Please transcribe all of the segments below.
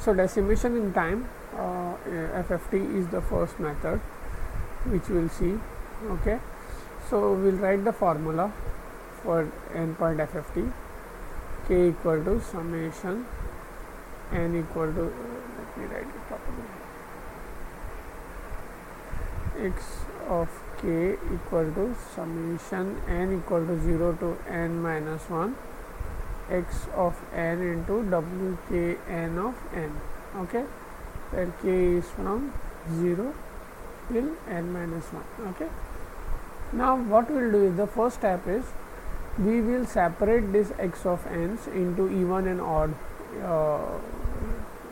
So decimation in time, FFT is the first method which we will see. Okay, so we will write the formula for endpoint FFT. K equal to summation n equal to, let me write it properly, x of k equal to summation n equal to 0 to n minus 1 x of n into w k n of n, okay, where k is from 0 till n minus 1. Okay, now what we will do is, the first step is we will separate this x of n's into even and odd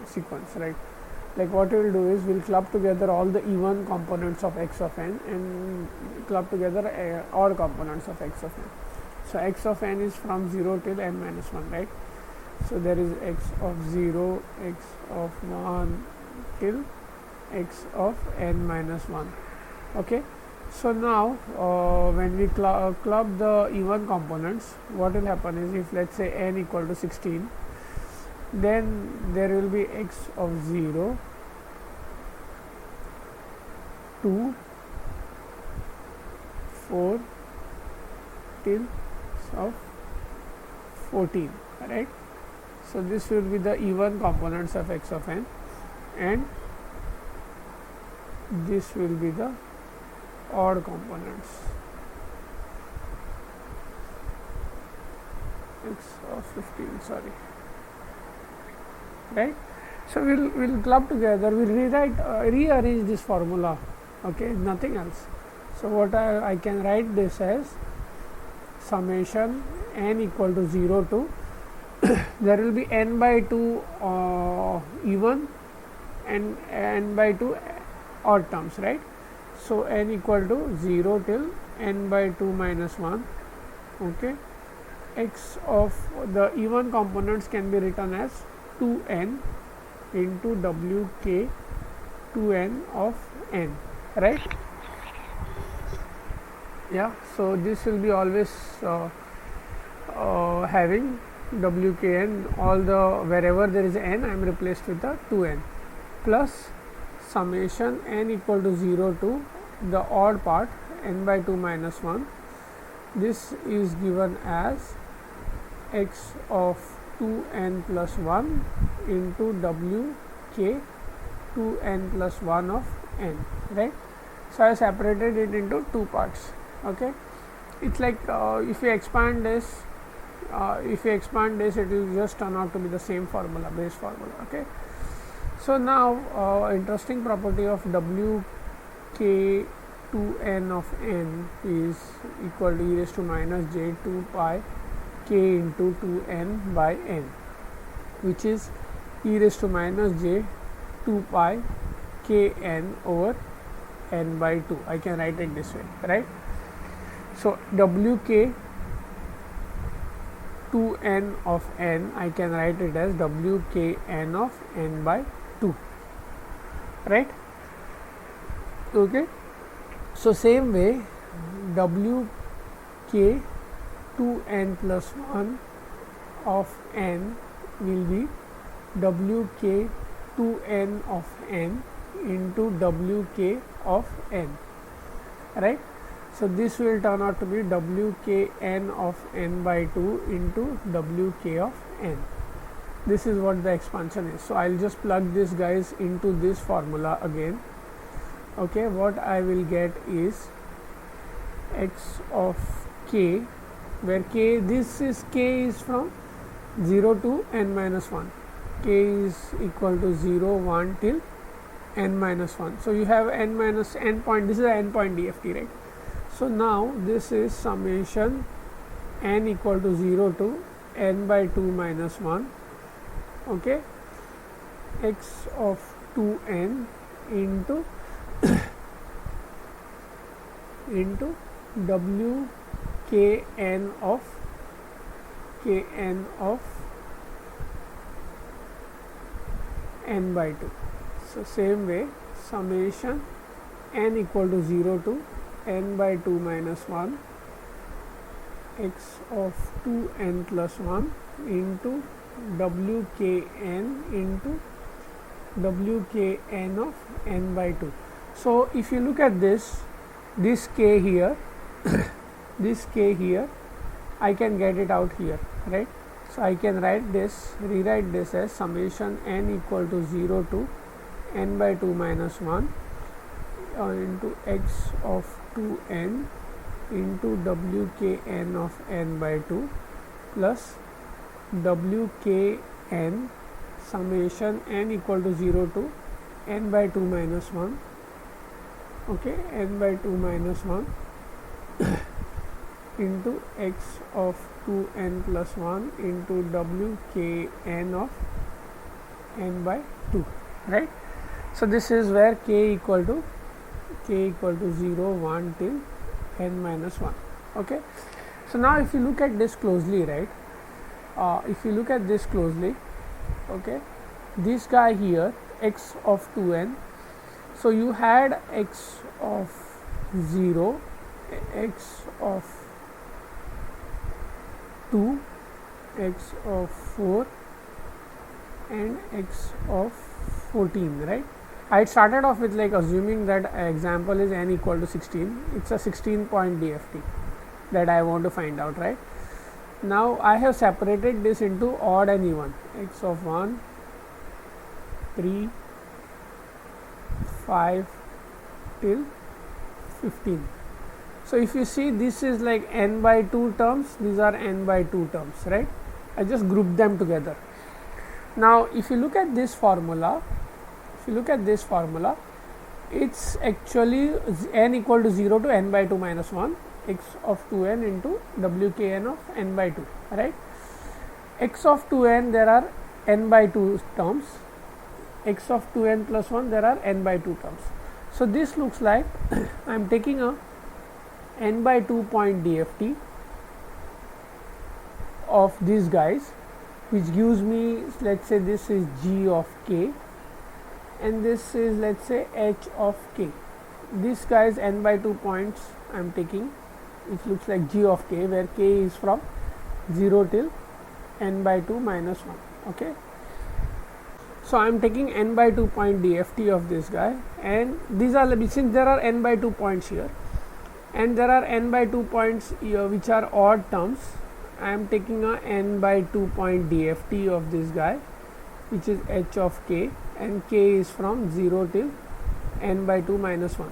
sequence, right? Like what we will do is, we will club together all the even components of x of n and club together odd components of x of n. So x of n is from 0 till n minus 1, right? So there is x of 0, x of 1 till x of n minus 1. Okay, so now when we club the even components, what will happen is, if let's say n equal to 16, then there will be x of 0, 2, 4 till of 14, right? So this will be the even components of x of n, and this will be the odd components, x of 15, sorry, right? So we'll club together, we'll rearrange this formula, okay, nothing else. So what I can write this as summation n equal to 0 to there will be n by 2 even and n by 2 odd terms, right? So n equal to 0 till n by 2 minus 1. Okay, x of the even components can be written as 2n into wk 2n of n, right? Yeah, so this will be always having wkn, all the wherever there is n, I am replaced with the 2n, plus summation n equal to 0 to the odd part n by 2 minus 1. This is given as x of 2n plus 1 into wk 2n plus 1 of n, right? So I separated it into two parts. Okay, it's like if you expand this, it will just turn out to be the same formula, base formula. Okay, so now interesting property of wk 2n of n is equal to e raised to minus j 2 pi k into 2n by n, which is e raised to minus j 2 pi k n over n by 2. I can write it this way, right? So wk 2n of n, I can write it as wkn of n by 2, right? Okay, so same way wk 2n plus 1 of n will be wk 2n of n into wk of n, right? So this will turn out to be wkn of n by 2 into wk of n. This is what the expansion is. So I'll just plug this guys into this formula again. Okay, what I will get is x of k, where k, this is k is from 0 to n minus 1, k is equal to 0, 1 till n minus 1. So you have n minus n point, this is an n point DFT, right? So now this is summation n equal to 0 to n by 2 minus 1, okay, x of 2n into into wkn of n by 2. So same way, summation n equal to 0 to n by 2 minus 1 x of 2n plus 1 into wkn into wkn of n by 2. So if you look at this k here this k here, I can get it out here, right? So I can rewrite this as summation n equal to 0 to n by 2 minus 1 into x of 2n into wkn of n by 2 plus wkn summation n equal to 0 to n by 2 minus 1, okay, n by 2 minus 1 into x of 2n plus 1 into wkn of n by 2, right? So this is where k equal to 0, 1 till n minus 1, okay. So now if you look at this closely, right, if you look at this closely, okay, this guy here, x of 2n, so you had x of 0, x of 2, x of 4 and x of 14, right? I started off with like assuming that example is n equal to 16. It's a 16 point DFT that I want to find out, right? Now I have separated this into odd and even, x of 1, 3, 5 till 15. So if you see, this is like n by 2 terms, these are n by 2 terms, right? I just grouped them together. Now if you look at this formula, it's actually n equal to 0 to n by 2 minus 1, x of 2n into wkn of n by 2, right? X of 2n, there are n by 2 terms, x of 2n plus 1, there are n by 2 terms. So this looks like I am taking a n by 2 point DFT of these guys, which gives me, let's say this is g of k and this is, let's say, h of k. This guy's n by 2 points I am taking, which looks like g of k, where k is from 0 till n by 2 minus 1, okay. So I am taking n by 2 point DFT of this guy, and these are, since there are n by 2 points here and there are n by 2 points here which are odd terms, I am taking a n by 2 point DFT of this guy, which is h of k, and k is from 0 till n by 2 minus 1,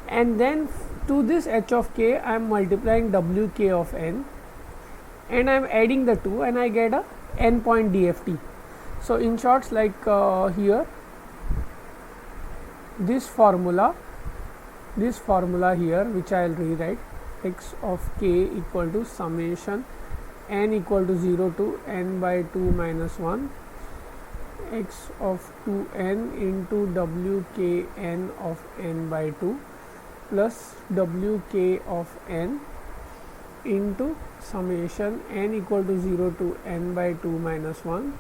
and then to this h of k I am multiplying wk of n and I am adding the 2 and I get a n point DFT. So in short, like here, this formula here, which I will rewrite, x of k equal to summation n equal to 0 to n by 2 minus 1, x of 2n into wkn of n by 2 plus wk of n into summation n equal to 0 to n by 2 minus 1,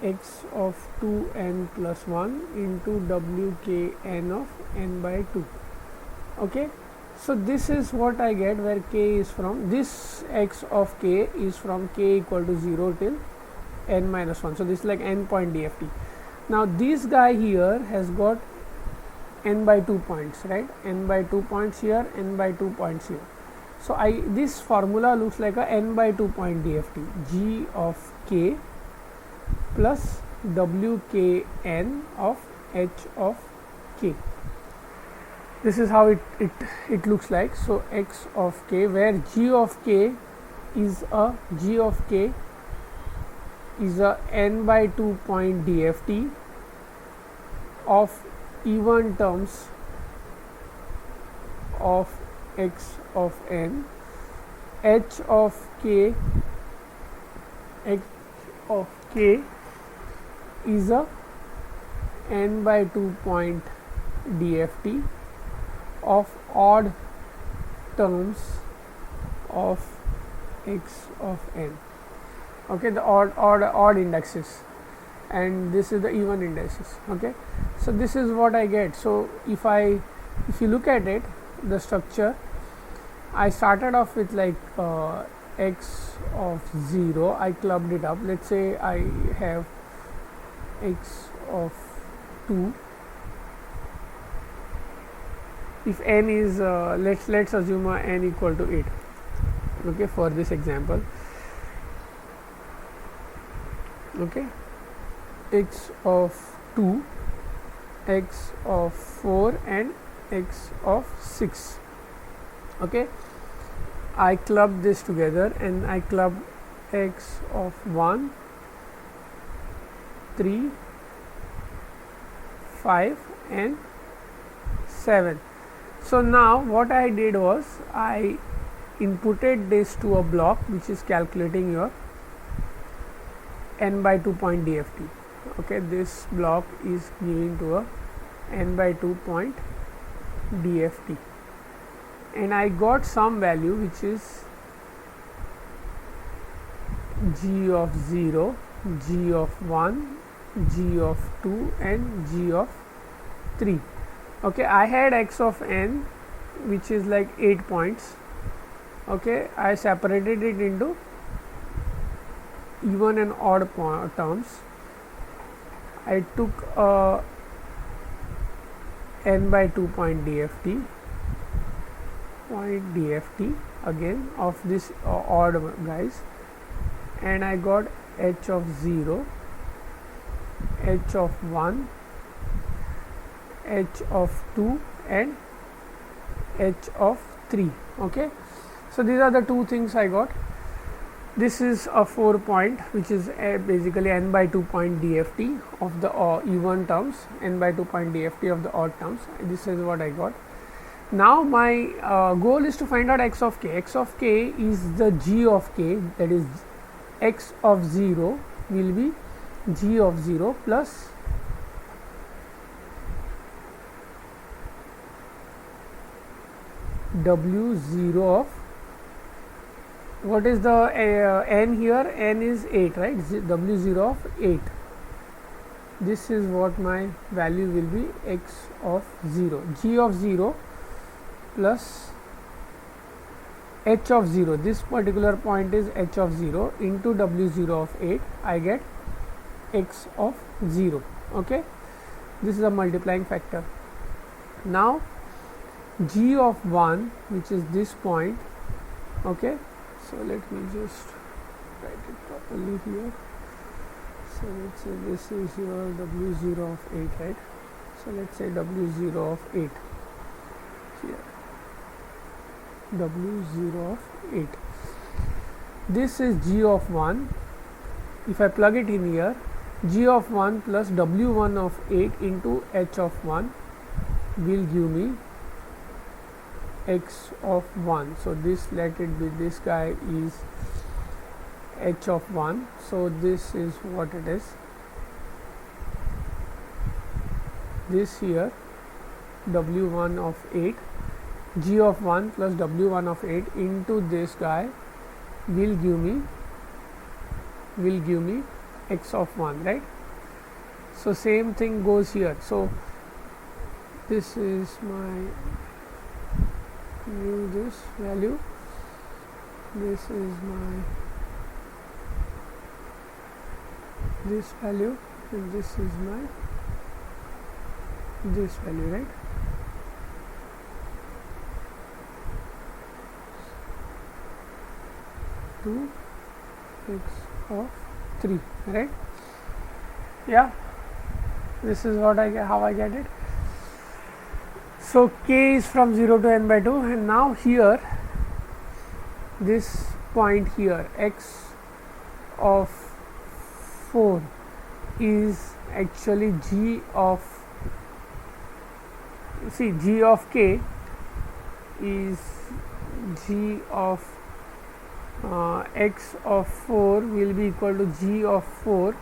x of 2n plus 1 into wkn of n by 2, okay. So this is what I get, where k is from, this x of k is from k equal to 0 till n minus 1. So this is like n point DFT. Now this guy here has got n by 2 points, right? N by 2 points here, n by 2 points here. So this formula looks like a n by 2 point DFT, g of k plus wkn of h of k. This is how it looks like. So x of k, where g of k is a n by 2 point DFT of even terms of x of n, h of k is a n by 2 point DFT of odd terms of x of n, okay, the odd indexes, and this is the even indices, okay. So this is what I get. So if you look at it, the structure, I started off with like x of 0, I clubbed it up. Let's say I have x of 2, if n is let's assume n equal to 8, okay, for this example, okay, x of 2, x of 4 and x of 6. Okay, I club this together and I club x of 1, 3, 5 and 7. So now what I did was I inputted this to a block which is calculating your n by 2 point DFT. Okay, this block is giving to a n by 2 point DFT, and I got some value which is g of 0, g of 1, g of 2 and g of 3. Okay, I had x of n which is like 8 points. Okay, I separated it into even and odd terms. I took n by 2 point DFT again of this odd guys, and I got h of 0, h of 1, h of 2 and h of 3. Okay, so these are the two things I got. This is a 4 point which is basically n by 2 point DFT of the even terms, n by 2 point DFT of the odd terms. This is what I got. Now my goal is to find out x of k. X of k is the g of k, that is x of 0 will be g of 0 plus w0 of, what is the n here? N is 8, right? W0 of 8. This is what my value will be, x of 0, g of 0 plus h of 0. This particular point is h of 0 into w0 of 8. I get x of 0. Okay, this is a multiplying factor. Now g of 1, which is this point. Okay, so let me just write it properly here. So let's say this is your w0 of 8, right? So let's say w0 of 8 here, w0 of 8. This is g of 1. If I plug it in here, g of 1 plus w1 of 8 into h of 1 will give me x of 1. So this, let it be, this guy is h of 1. So this is what it is. This here w1 of 8, g of 1 plus w1 of 8 into this guy will give me x of 1, right? So same thing goes here. So this is my this value, this is my this value, and this is my this value, right? Two x of 3, right? Yeah, this is what I get, how I get it. So k is from 0 to n by 2, and now here this point here, x of 4 is actually g of, see, g of k is g of x of 4 will be equal to g of 4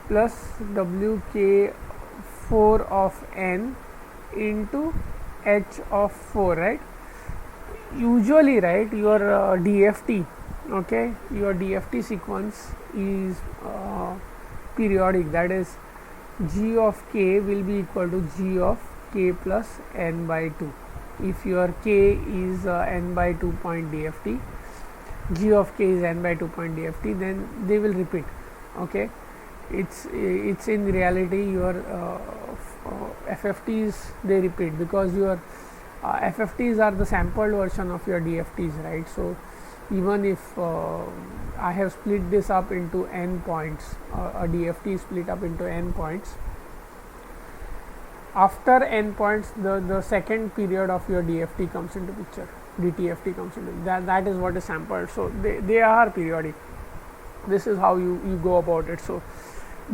plus wk 4 of n into h of 4, right? Usually, right, your DFT, okay, your DFT sequence is periodic, that is g of k will be equal to g of k plus n by 2. If your k is n by 2 point DFT, g of k is n by 2 point DFT, then they will repeat. Okay, it's in reality your FFTs they repeat, because your FFTs are the sampled version of your DFTs, right? So even if I have split this up into n points, a DFT is split up into n points. After n points, the second period of your DFT comes into picture. DTFT comes into that is what is sampled. So they are periodic. This is how you go about it. So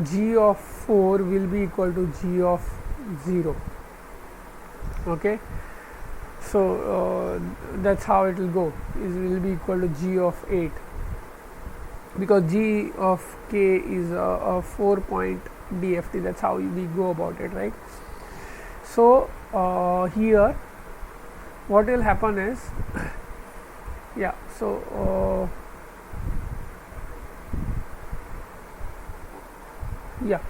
G of 4 will be equal to G of 0. Okay. So that's how it will go. It will be equal to G of 8, because G of k is a 4-point DFT. That's how we go about it, right? So here what will happen is yeah, so yeah,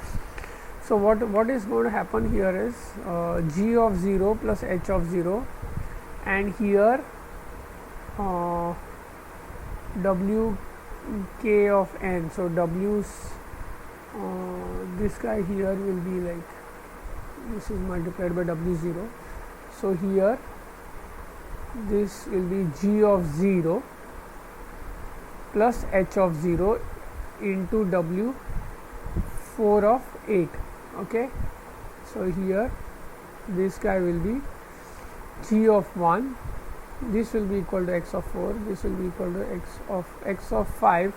so what is going to happen here is G of 0 plus H of 0, and here W k of n. So W's this guy here will be like, this is multiplied by W0. So here this will be G of 0 plus H of 0 into W4 of 8. Okay. So here this guy will be G of 1. This will be equal to X of 4. This will be equal to X of 5.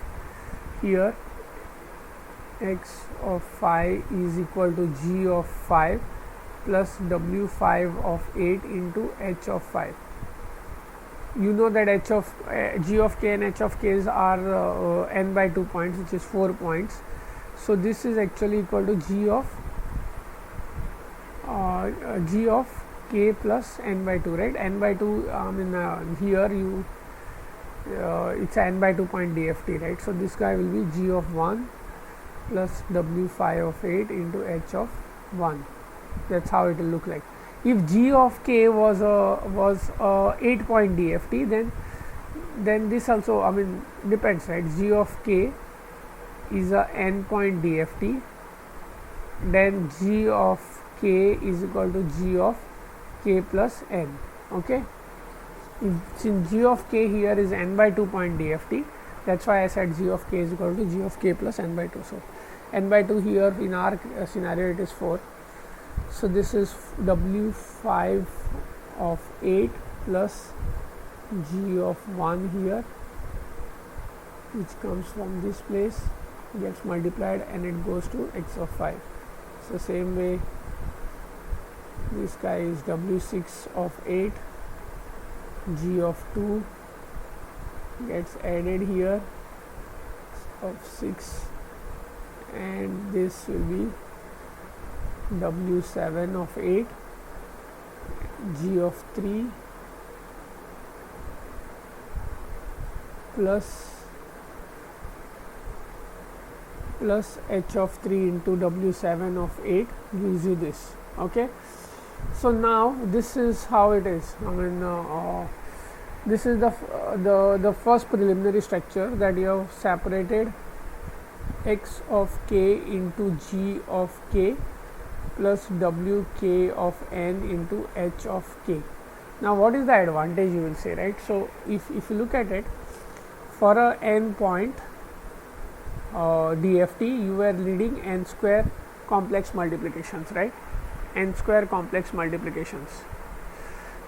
Here X of 5 is equal to G of 5 plus W5 of 8 into H of 5. You know that G of k and H of k's are n by 2 points, which is 4 points. So this is actually equal to G of k plus n by 2, right? N by 2, here you it's an n by 2 point DFT, right? So this guy will be G of 1 plus W5 of 8 into H of 1. That's how it will look like. If G of k was a 8-point DFT, then this also, depends, right? G of k is a n-point DFT, then G of k is equal to G of k plus n. Okay. Since G of k here is n by 2 point DFT, that's why I said G of k is equal to G of k plus n by 2. So n by 2 here in our scenario it is 4. So this is W5 of 8 plus G of 1 here, which comes from this place, gets multiplied and it goes to X of 5. So same way this guy is W6 of 8, G of 2 gets added here of 6, and this will be W7 of 8, G of 3 plus H of 3 into W7 of 8 gives you this. Okay. So now this is how it is. This is the first preliminary structure, that you have separated X of k into G of k plus Wk of n into H of k. Now what is the advantage, you will say, right? So if you look at it, for a n point DFT, you were needing n square complex multiplications, right? N square complex multiplications.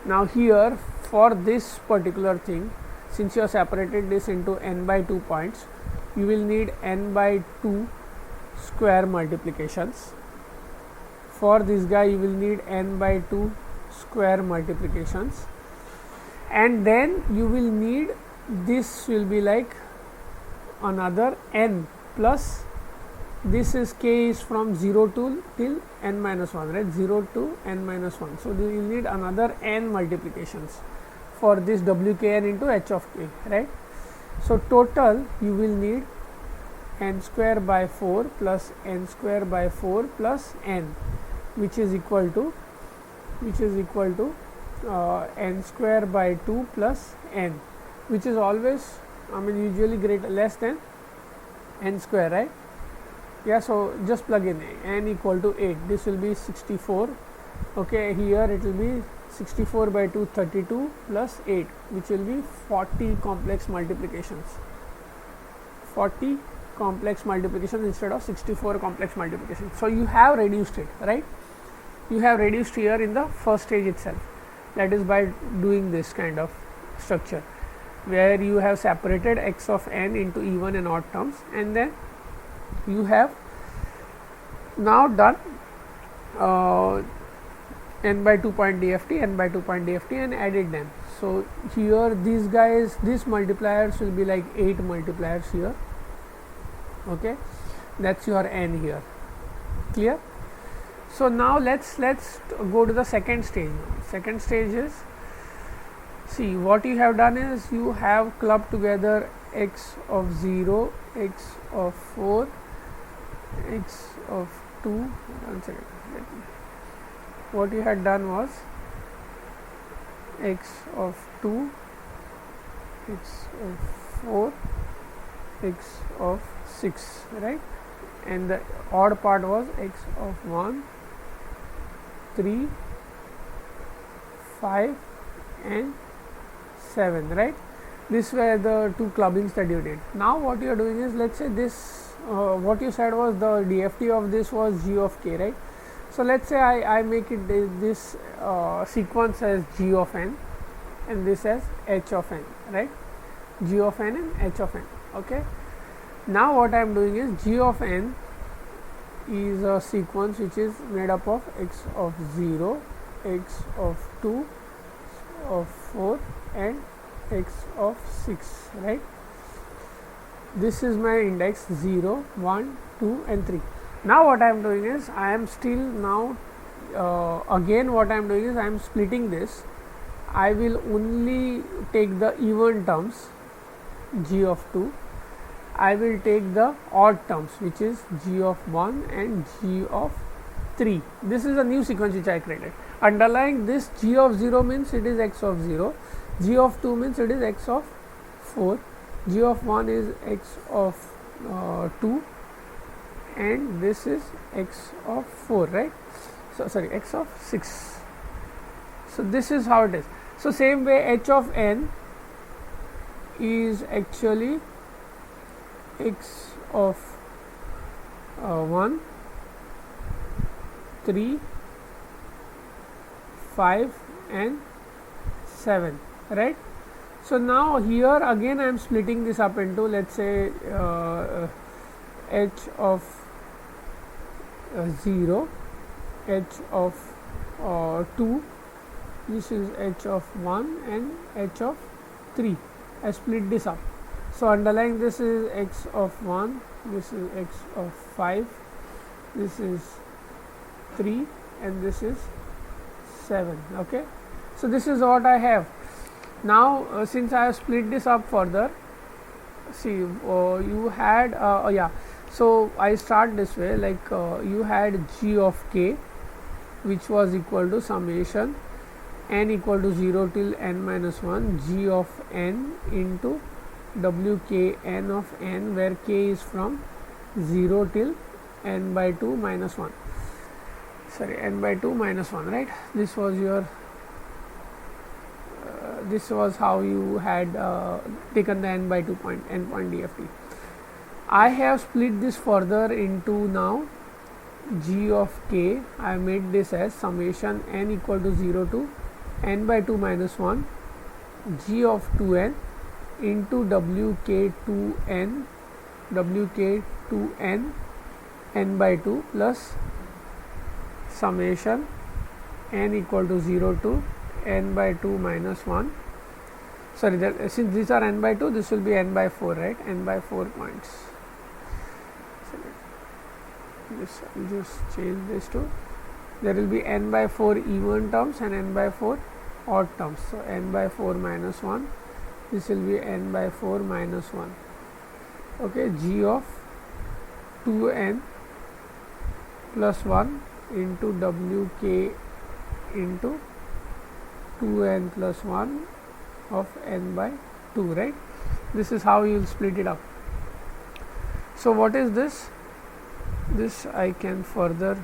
Now here, for this particular thing, since you have separated this into n by 2 points, you will need n by 2 square multiplications. For this guy you will need n by 2 square multiplications, and then you will need, this will be like another n plus, this is k is from 0 to till n minus 1, right? 0 to n minus 1. So you will need another n multiplications for this Wkn into H of k, right? So total you will need n square by 4 plus n square by 4 plus n, which is equal to n square by 2 plus n, which is always usually less than n square, right? Yeah, so just plug in n equal to 8, this will be 64. Okay, here it will be 64 by 2 32 plus 8, which will be 40 complex multiplications, 40 complex multiplications instead of 64 complex multiplications. So you have reduced it, right? You have reduced here in the first stage itself, that is by doing this kind of structure where you have separated x of n into even and odd terms, and then you have now done n by 2 point DFT, n by 2 point DFT, and added them. So here these guys, these multipliers will be like 8 multipliers here. Okay, that's your n here. Clear? So now let's go to the second stage. Second stage is, see what you have done is you have clubbed together x of 0, x of 4, x of 2. One second. What you had done was x of 2, x of 4, x of 6, right? And the odd part was x of 1, 3, 5 and 7, right? These were the two clubbings that you did. Now what you are doing is, let's say this, what you said was the DFT of this was g of k, right? So let's say I make it this sequence as g of n and this as h of n, right? G of n and h of n. Okay. Now what I am doing is, g of n is a sequence which is made up of x of 0, x of 2, of 4 and x of 6, right? This is my index 0, 1, 2 and 3. Now what I am doing is, I am still now again what I am doing is I am splitting this. I will only take the even terms g of 2. I will take the odd terms, which is g of 1 and g of 3. This is a new sequence which I created. Underlying this, g of 0 means it is x of 0, g of 2 means it is x of 4, g of 1 is x of 2 and this is x of 4, right? So sorry, x of 6. So this is how it is. So same way, h of n is actually x of 1, 3, 5 and 7, right? So now here again I am splitting this up into, let's say h of 0, h of 2, this is h of 1 and h of 3. I split this up. So underlying this is x of 1, this is x of 5, this is 3 and this is 7. Okay. So this is what I have. Now since I have split this up further, see you had yeah, so I start this way, like you had g of k, which was equal to summation n equal to 0 till n minus 1 g of n into wkn of n, where k is from 0 till n by 2 minus 1, sorry, n by 2 minus 1, right? This was your this was how you had taken the n by 2 point n point DFT. I have split this further into now g of k. I made this as summation n equal to 0 to n by 2 minus 1 g of 2n into wk2n n by 2 plus summation n equal to 0 to n by 2 minus 1. Sorry, since these are n by 2, this will be n by 4, right? N by 4 points. So this, I'll just change this to, there will be n by 4 even terms and n by 4 odd terms. So n by 4 minus 1, this will be n by 4 minus 1. Okay, g of 2n plus 1 into wk into 2n plus 1 of n by 2, right? This is how you will split it up. So what is this? this I can further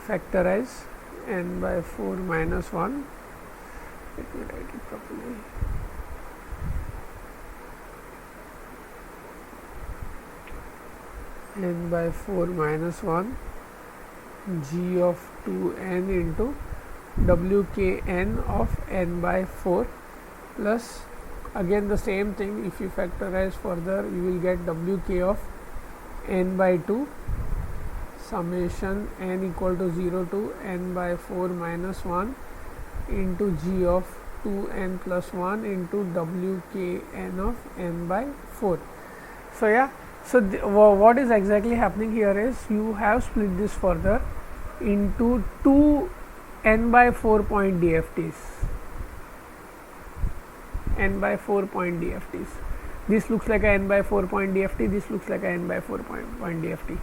factorize n by 4 minus 1. Let me write it properly. N by 4 minus 1 g of 2n into wkn of n by 4 plus again the same thing. If you factorize further, you will get wk of n by 2 summation n equal to 0 to n by 4 minus 1 into g of 2n plus 1 into wkn of n by 4. So yeah, so what is exactly happening here is you have split this further into two n by 4 point DFTs. N by 4 point DFTs. This looks like a n by 4 point DFT. This looks like a n by 4 point DFT.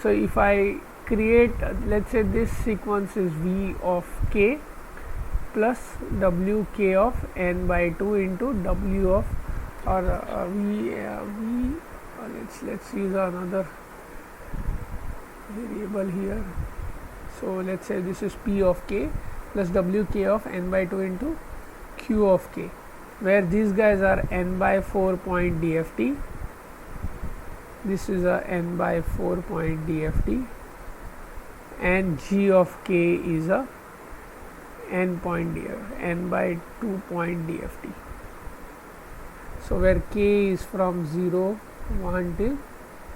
So if I create, let's say this sequence is v of k plus wk of n by 2 into w of or let's use another variable here. So let's say this is p of k plus wk of n by 2 into q of k, where these guys are n by 4 point DFT. This is a n by 4 point DFT, and g of k is a n by 2 point DFT. So where k is from 0, 1 till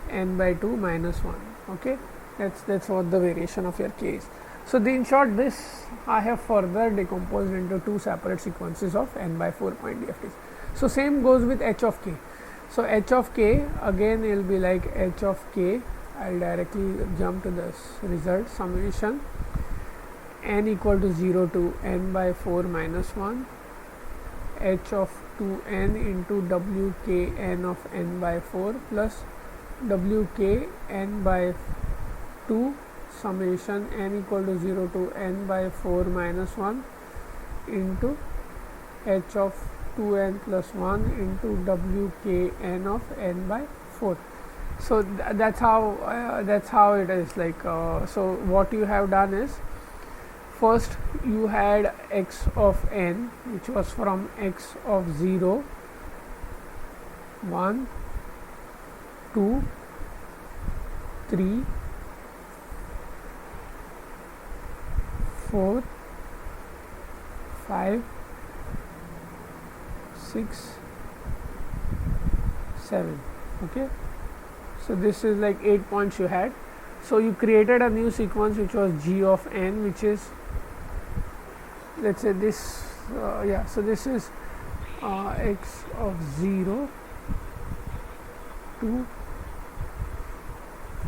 n by 2 minus 1. Okay, that's what the variation of your k is. So in short, this I have further decomposed into two separate sequences of n by 4 point DFTs. So same goes with h of k. So h of k again will be like h of k. I'll directly jump to this result, summation n equal to 0 to n by 4 minus 1 h of 2n into wkn of n by 4 plus wkn by 2 summation n equal to 0 to n by 4 minus 1 into h of 2n plus 1 into wkn of n by 4. So that's how it is like. So what you have done is, first you had x of n, which was from x of 0, 1, 2, 3, 4, 5, 6, 7. Okay, so this is like 8 points you had. So you created a new sequence which was g of n, which is, let's say this, so this is x of 0, 2,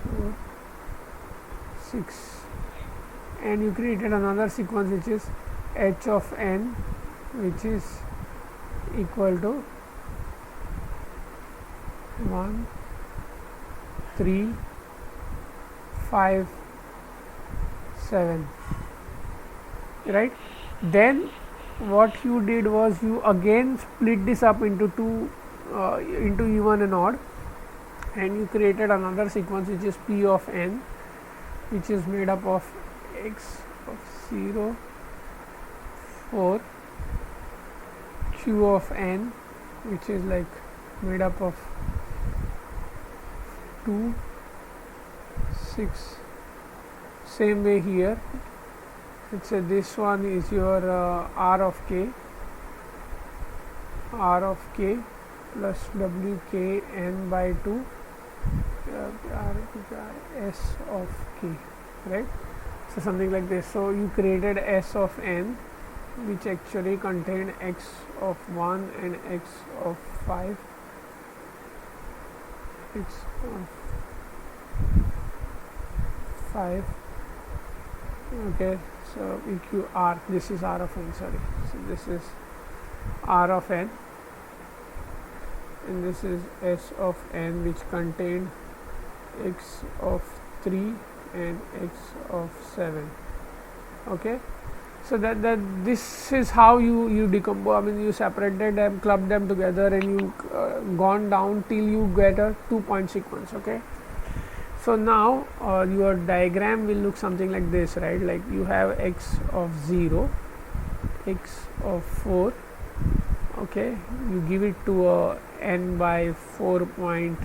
4, 6, and you created another sequence which is h of n, which is equal to 1, 3, 5, 7, right? Then what you did was you again split this up into two, into even and odd, and you created another sequence which is p of n, which is made up of x of 0, 4, q of n, which is like made up of 2, 6. Same way here, let's say this one is your r of k plus wk n by 2 s of k, right? So something like this. So you created s of n, which actually contained x of 1 and x of 5, x of 5. Okay, so eq r, this is r of n, sorry, so this is r of n, and this is s of n, which contained x of 3 and x of 7. Okay, So that this is how you decompose. I mean, you separated them, clubbed them together, and you gone down till you get a 2-point sequence. Okay. So now your diagram will look something like this, right? Like you have x of 0, x of 4. Okay, you give it to a n by 4 point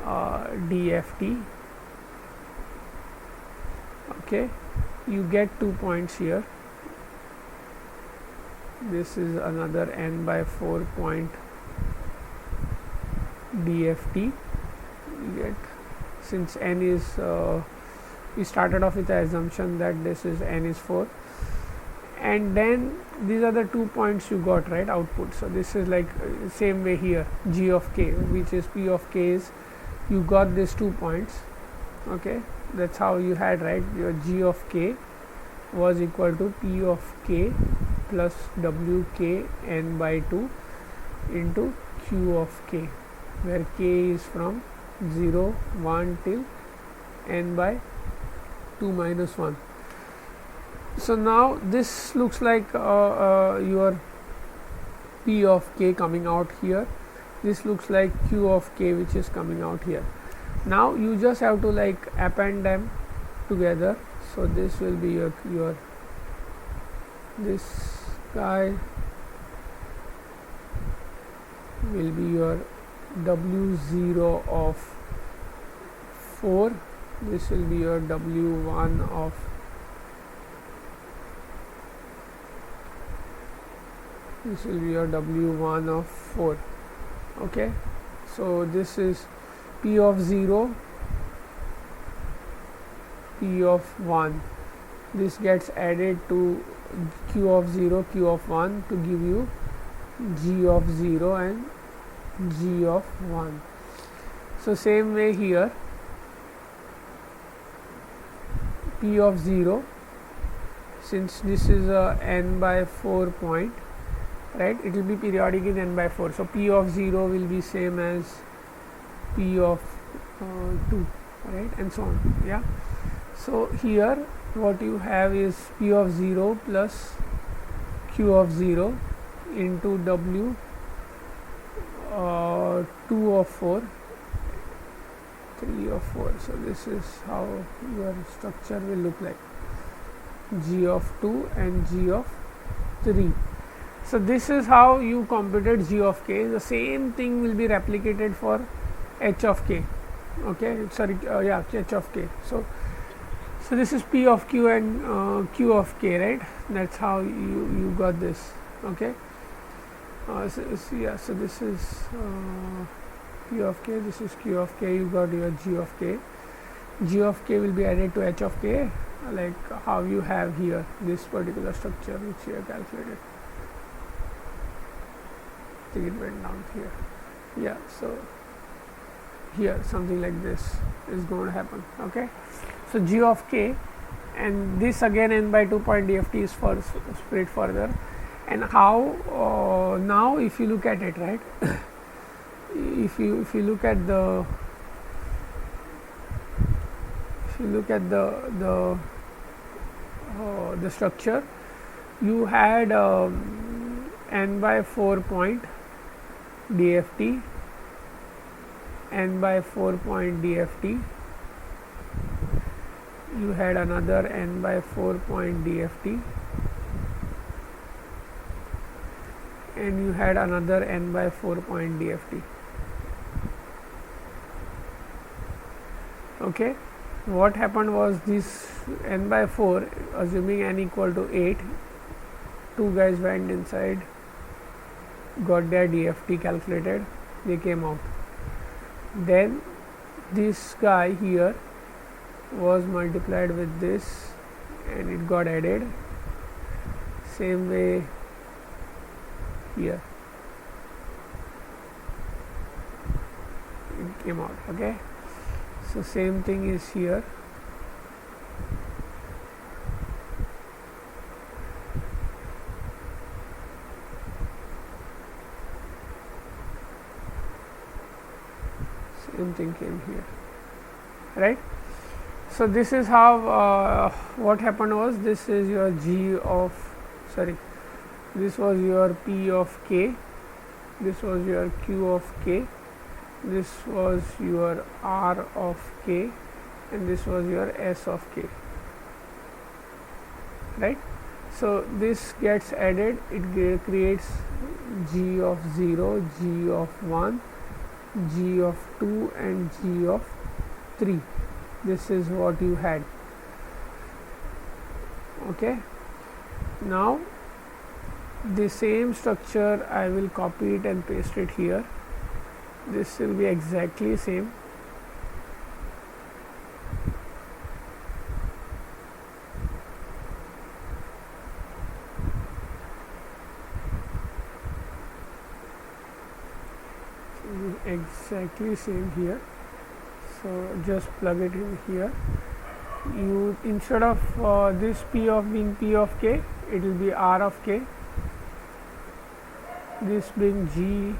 DFT. Okay, you get 2 points here. This is another n by 4 point DFT. You get, since n is we started off with the assumption that this is n is 4, and then these are the 2 points you got, right, output. So this is like same way here, g of k, which is p of k, is you got these 2 points. Okay, that's how you had, right, your g of k was equal to p of k plus w k n by 2 into q of k, where k is from 0, 1 till n by 2 minus 1. So now this looks like your p of k coming out here. This looks like q of k, which is coming out here. Now you just have to like append them together. So this will be your this guy will be your w0 of 4. This will be your w1 of this will be your w1 of 4. Okay, so this is p of 0, p of 1. This gets added to q of 0, q of 1 to give you g of 0 and g of 1. So same way here, p of 0, since this is a n by 4 point, right, it will be periodic in n by 4. So p of 0 will be same as p of 2, right, and so on. Yeah. So here what you have is p of 0 plus q of 0 into w 2 of 4, 3 of 4. So this is how your structure will look like, g of 2 and g of 3. So this is how you computed g of k. The same thing will be replicated for h of k. Okay, sorry, yeah, h of k. So this is p of q and q of k, right? That's how you got this. Okay. So this is p of k. This is q of k. You got your g of k. G of k will be added to h of k, like how you have here this particular structure which you have calculated. I think it went down here. Yeah, so here something like this is going to happen. Okay, so g of k, and this again n by 2 point DFT is for spread further. And how now if you look at it, right, if you look at the the structure, you had n by 4 point DFT, n by 4 point DFT, you had another n by 4 point DFT, and you had another n by 4 point DFT. Okay, what happened was this n by 4, assuming n equal to 8, two guys went inside, got their DFT calculated, they came out. Then this guy here was multiplied with this and it got added. Same way here it came out. Okay, so same thing is here. Same thing came here, right? So this is how what happened was, this is your G of, sorry, this was your P of K, this was your Q of K, this was your R of K, and this was your S of K, right. So this gets added, it creates G of 0, G of 1, G of 2 and G of 3. This is what you had. Okay, now the same structure I will copy it and paste it here. This will be exactly same. Exactly same here. So just plug it in here. You, instead of this P of being P of K, it will be R of K. This being G,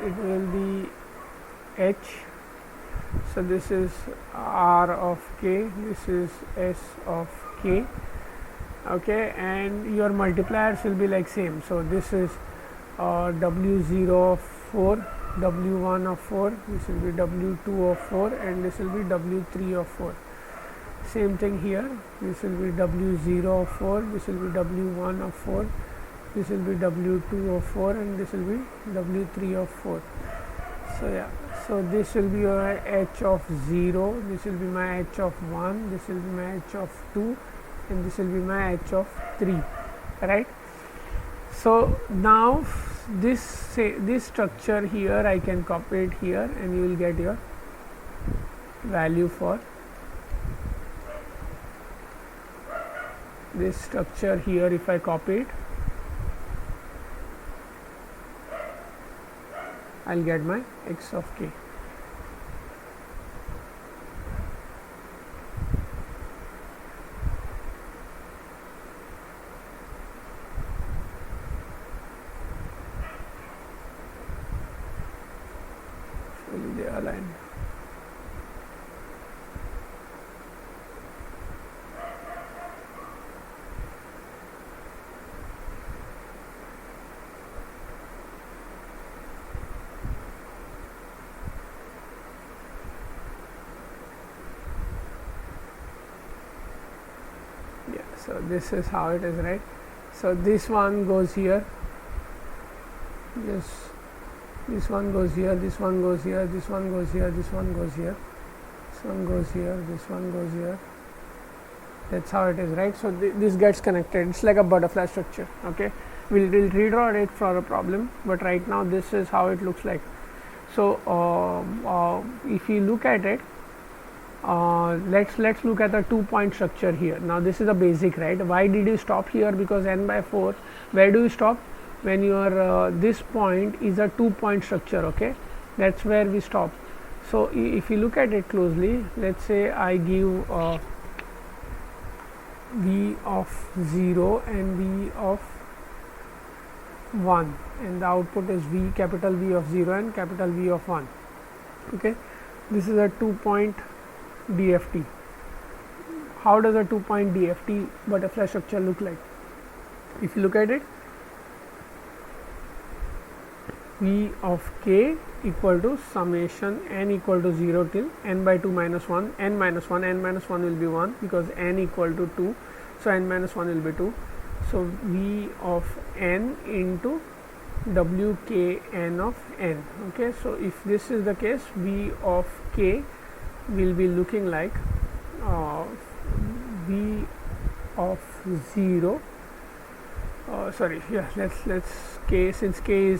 it will be H. So this is R of K, this is S of K. Okay, and your multipliers will be like same. So this is W0 of 4, W1 of 4, this will be W2 of 4, and this will be W3 of 4. Same thing here, this will be W0 of 4, this will be W1 of 4, this will be W2 of 4, and this will be W3 of 4. So yeah, so this will be your H of 0, this will be my H of 1, this will be my H of 2, and this will be my H of 3, right. So now this structure here I can copy it here, and you will get your value for this structure here. If I copy it, I'll get my X of K. They align. Yeah, so this is how it is, right. So this one goes here, this one goes here, this one goes here, this one goes here, this one goes here, this one goes here, this one goes here. That's how it is, right. So this gets connected. It's like a butterfly structure. Okay, we'll redraw it for a problem, but right now this is how it looks like. So if you look at it, let's look at the 2-point structure here. Now this is the basic, right. Why did you stop here? Because n by 4. Where do you stop? When your this point is a 2-point structure. Okay, that's where we stop. So if you look at it closely, let's say I give V of 0 and V of 1, and the output is V, capital V of 0 and capital V of 1. Okay, this is a 2-point DFT. How does a 2-point DFT butterfly structure look like? If you look at it, V of K equal to summation n equal to 0 till n by 2 minus 1, n minus 1, n minus 1 will be 1 because n equal to 2, so n minus 1 will be 2. So V of n into Wkn of n. Okay, so if this is the case, V of K will be looking like V of 0. Sorry, yeah, let's K, since K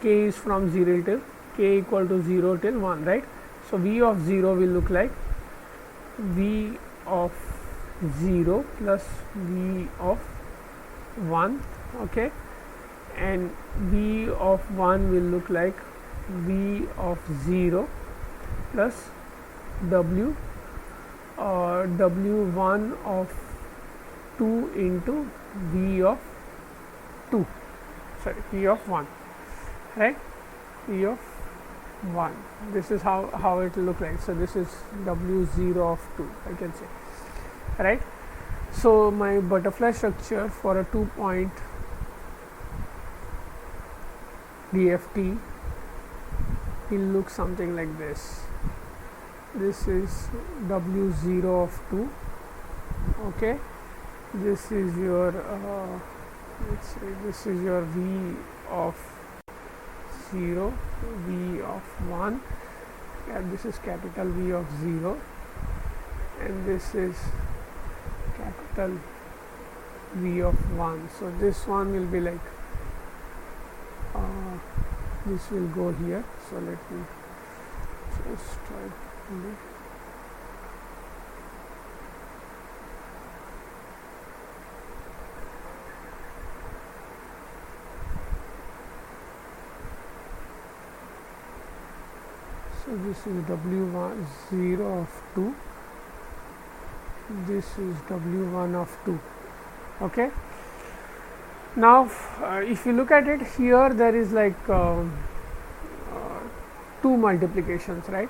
is from 0 till K equal to 0 till 1, right. So V of 0 will look like V of 0 plus V of 1. Okay, and V of 1 will look like V of 0 plus W W1 of 2 into V of 2, sorry, V of 1, right, V of 1. This is how it will look like. So this is W0 of 2, I can say, right? So my butterfly structure for a 2-point DFT will look something like this. This is W0 of 2, okay. This is your let's say this is your V of 0, V of 1, and this is capital V of 0, and this is capital V of 1. So this one will be like this will go here. So let me just try to do. So this is W0 of 2, this is W1 of 2, okay. Now if you look at it here, there is like 2 multiplications, right?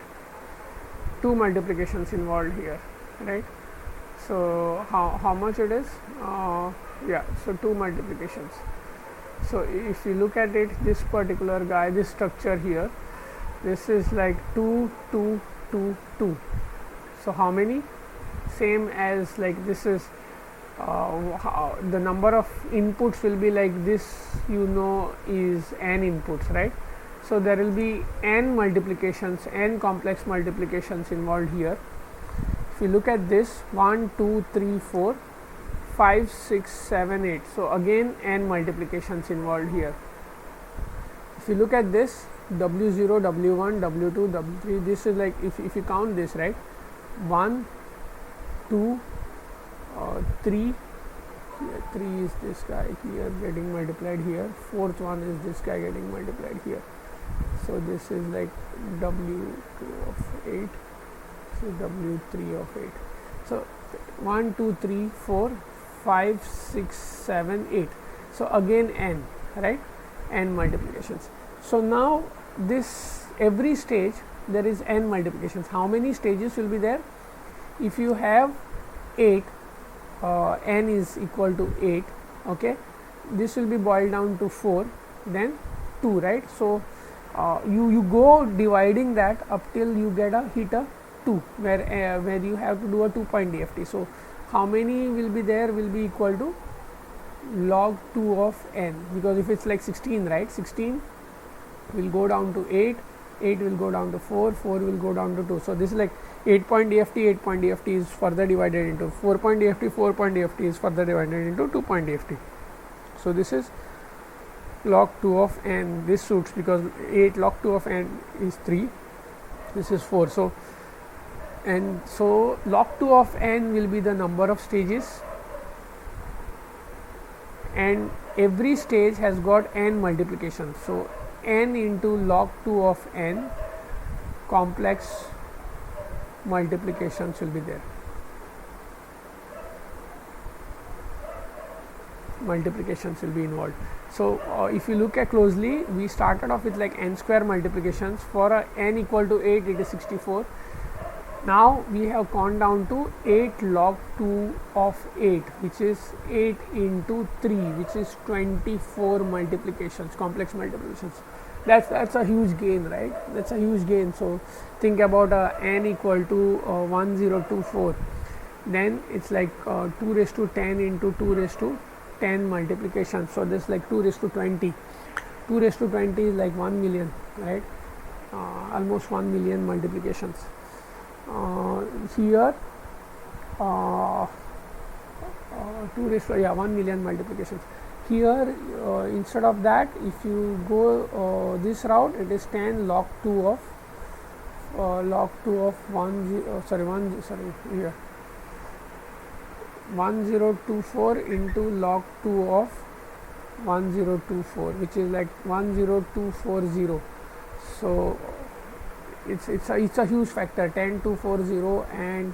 2 multiplications involved here, right? So how much it is? Yeah, so 2 multiplications. So if you look at it, this particular guy, this structure here, this is like 2, 2, 2, 2. So how many? Same as like this is the number of inputs will be like this, you know, is n inputs, right? So there will be n multiplications, n complex multiplications involved here. If you look at this, 1, 2, 3, 4, 5, 6, 7, 8. So again n multiplications involved here. If you look at this, W0, W1, W2, W3, this is like, if you count this, right, 1, 2, 3, here 3 is this guy here getting multiplied here, 4th one is this guy getting multiplied here. So this is like W2 of 8, so W3 of 8. So 1, 2, 3, 4, 5, 6, 7, 8. So again n, right, n multiplications. So now this every stage there is n multiplications. How many stages will be there? If you have 8, n is equal to 8, okay, this will be boiled down to 4, then 2, right? So you go dividing that up till you get a hit a 2, where you have to do a 2-point DFT. So how many will be there? Will be equal to log 2 of n, because if it's like 16, right, 16 will go down to 8, 8 will go down to 4, 4 will go down to 2. So this is like 8-point DFT, 8-point DFT is further divided into 4-point DFT, 4-point DFT is further divided into 2-point DFT. So this is log 2 of n. This suits because 8 log 2 of n is 3, this is 4. So and so log 2 of n will be the number of stages, and every stage has got n multiplications. So n into log 2 of n complex multiplications will be there. Multiplications will be involved. So if you look at closely, we started off with like n square multiplications. For n equal to 8, it is 64. Now we have gone down to 8 log 2 of 8, which is 8 into 3, which is 24 multiplications, complex multiplications. That's a huge gain, right? That's a huge gain. So think about n equal to 1024, then it's like 2 raised to 10 into 2 raised to 10 multiplications. So this like 2 raised to 20. 2 raised to 20 is like 1 million, right? Almost 1 million multiplications. Here 2 raised to 1 million multiplications. Here instead of that, if you go this route, it is 10 log 2 of 1024 into log 2 of 1024, which is like 10240. So it's a huge factor, 10240, and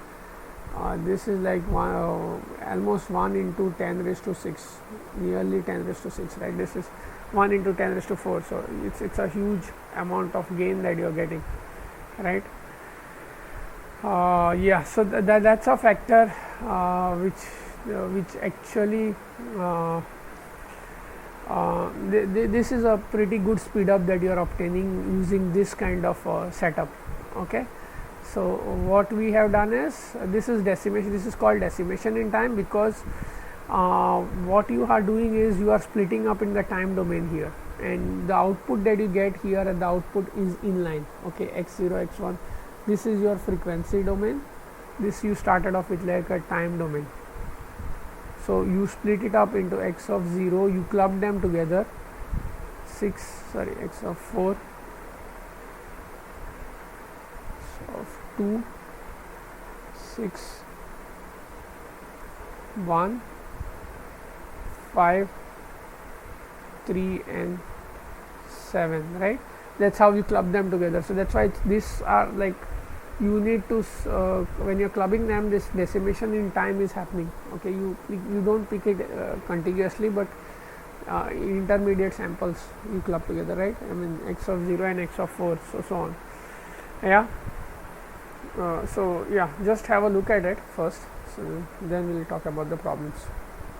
this is like almost 1 into 10 raised to 6, nearly 10 raised to 6, right? This is 1 into 10 raised to 4. So it's a huge amount of gain that you're getting, right? Yeah, so that's a factor which actually this is a pretty good speed up that you are obtaining using this kind of setup. Okay, so what we have done is this is decimation. This is called decimation in time because what you are doing is you are splitting up in the time domain here, and the output that you get here and the output is inline. Okay, x0 x1, this is your frequency domain, this you started off with like a time domain. So you split it up into x of 0, you club them together, x of 4, of 2, 6, 1, 5, 3 and 7, right? That's how you club them together. So that's why these are like, you need to when you're clubbing them, this decimation in time is happening. Okay, you don't pick it contiguously, but intermediate samples you club together, right? I mean x of 0 and x of 4, so on. Yeah, so yeah, just have a look at it first, so then we'll talk about the problems.